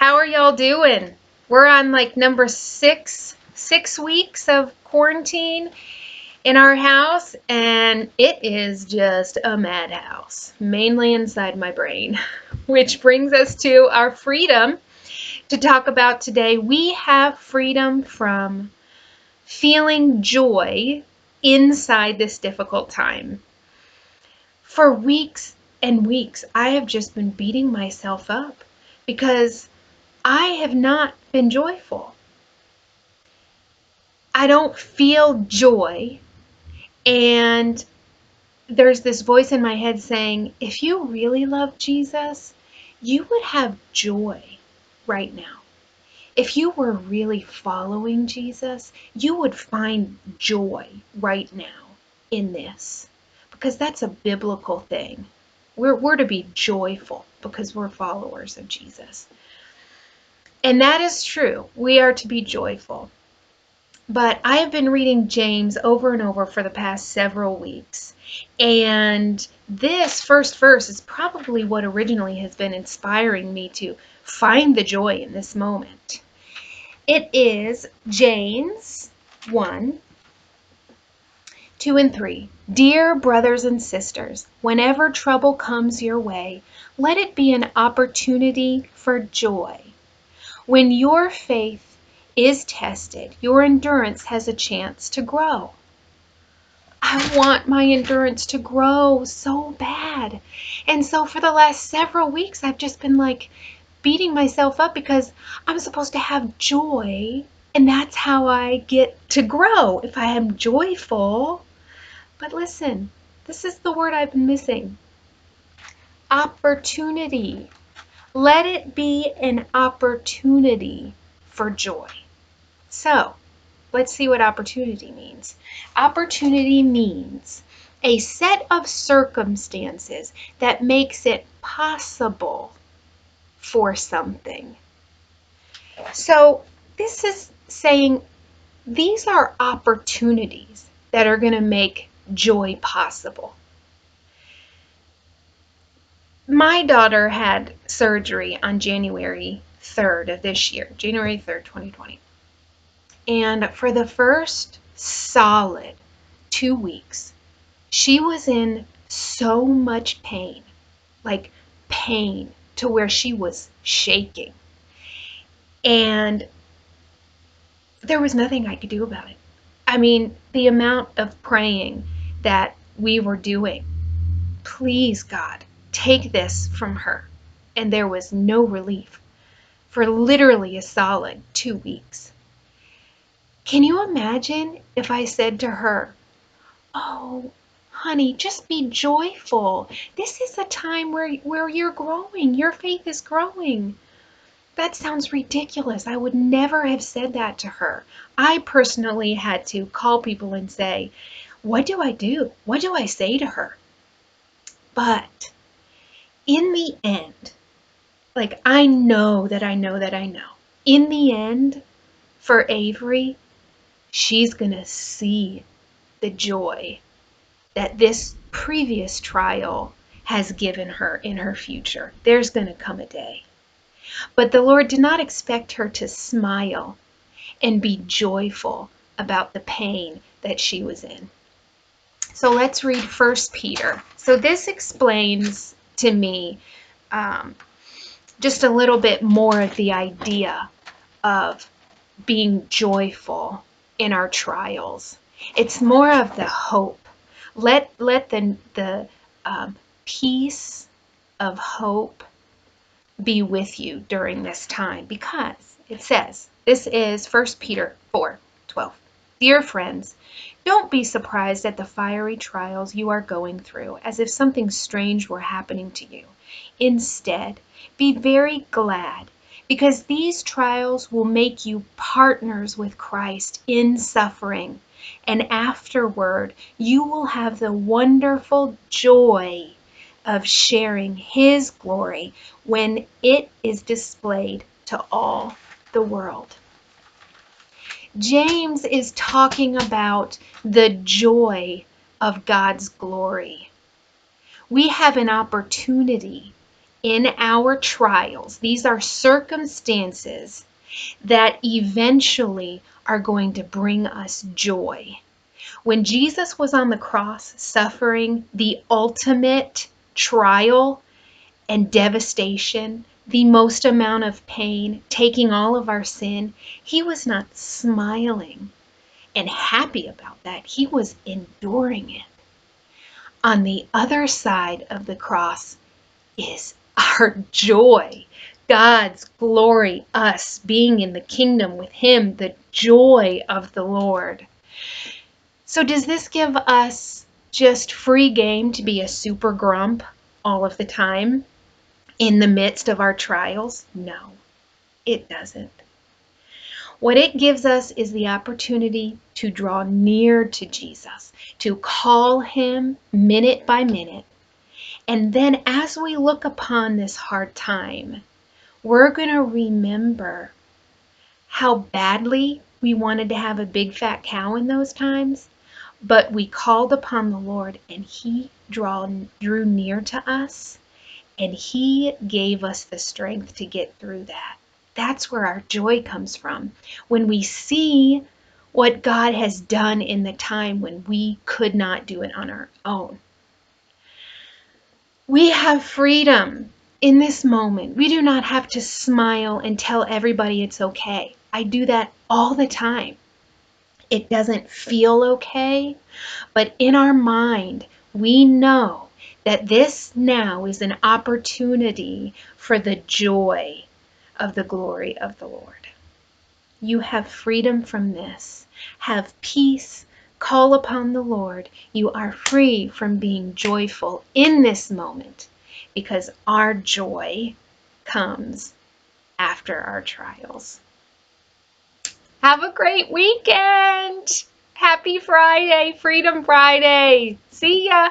How are y'all doing? We're on like number six weeks of quarantine in our house, and it is just a madhouse, mainly inside my brain. Which brings us to our freedom to talk about today. We have freedom from feeling joy inside this difficult time. For weeks and weeks, I have just been beating myself up because I have not been joyful. I don't feel joy, and there's this voice in my head saying, if you really love Jesus, you would have joy right now. If you were really following Jesus, you would find joy right now in this, because that's a biblical thing. We're to be joyful because we're followers of Jesus. And that is true. We are to be joyful. But I have been reading James over and over for the past several weeks. And this first verse is probably what originally has been inspiring me to find the joy in this moment. It is James 1, 2 and 3. Dear brothers and sisters, whenever trouble comes your way, let it be an opportunity for joy. When your faith is tested, your endurance has a chance to grow. I want my endurance to grow so bad. And so for the last several weeks, I've just been like beating myself up because I'm supposed to have joy, and that's how I get to grow, if I am joyful. But listen, this is the word I've been missing. Opportunity. Let it be an opportunity for joy. So, let's see what opportunity means. Opportunity means a set of circumstances that makes it possible for something. So, this is saying these are opportunities that are going to make joy possible. My daughter had surgery on January 3rd of this year, January 3rd, 2020. And for the first solid 2 weeks, she was in so much pain, like pain to where she was shaking. And there was nothing I could do about it. I mean, the amount of praying that we were doing, please God, take this from her. And there was no relief for literally a solid 2 weeks. Can you imagine if I said to her, oh, honey, just be joyful. This is a time where you're growing. Your faith is growing. That sounds ridiculous. I would never have said that to her. I personally had to call people and say, what do I do? What do I say to her? But in the end, like I know. In the end, for Avery, she's going to see the joy that this previous trial has given her in her future. There's going to come a day. But the Lord did not expect her to smile and be joyful about the pain that she was in. So let's read 1 Peter. So this explains to me just a little bit more of the idea of being joyful in our trials. It's more of the hope. Let the peace of hope be with you during this time, because it says, this is 1 Peter 4:12. Dear friends, don't be surprised at the fiery trials you are going through, as if something strange were happening to you. Instead, be very glad, because these trials will make you partners with Christ in suffering, and afterward you will have the wonderful joy of sharing His glory when it is displayed to all the world. James is talking about the joy of God's glory. We have an opportunity in our trials. These are circumstances that eventually are going to bring us joy. When Jesus was on the cross suffering the ultimate trial and devastation, the most amount of pain, taking all of our sin, he was not smiling and happy about that. He was enduring it. On the other side of the cross is our joy. God's glory, us being in the kingdom with him, the joy of the Lord. So does this give us just free game to be a super grump all of the time in the midst of our trials? No, it doesn't. What it gives us is the opportunity to draw near to Jesus, to call him minute by minute. And then as we look upon this hard time, we're going to remember how badly we wanted to have a big fat cow in those times, but we called upon the Lord and he drew near to us and he gave us the strength to get through that. That's where our joy comes from. When we see what God has done in the time when we could not do it on our own. We have freedom in this moment. We do not have to smile and tell everybody it's okay. I do that all the time. It doesn't feel okay, but in our mind, we know that this now is an opportunity for the joy of the glory of the Lord. You have freedom from this. Have peace. Call upon the Lord. You are free from being joyful in this moment because our joy comes after our trials. Have a great weekend. Happy Friday, Freedom Friday. See ya.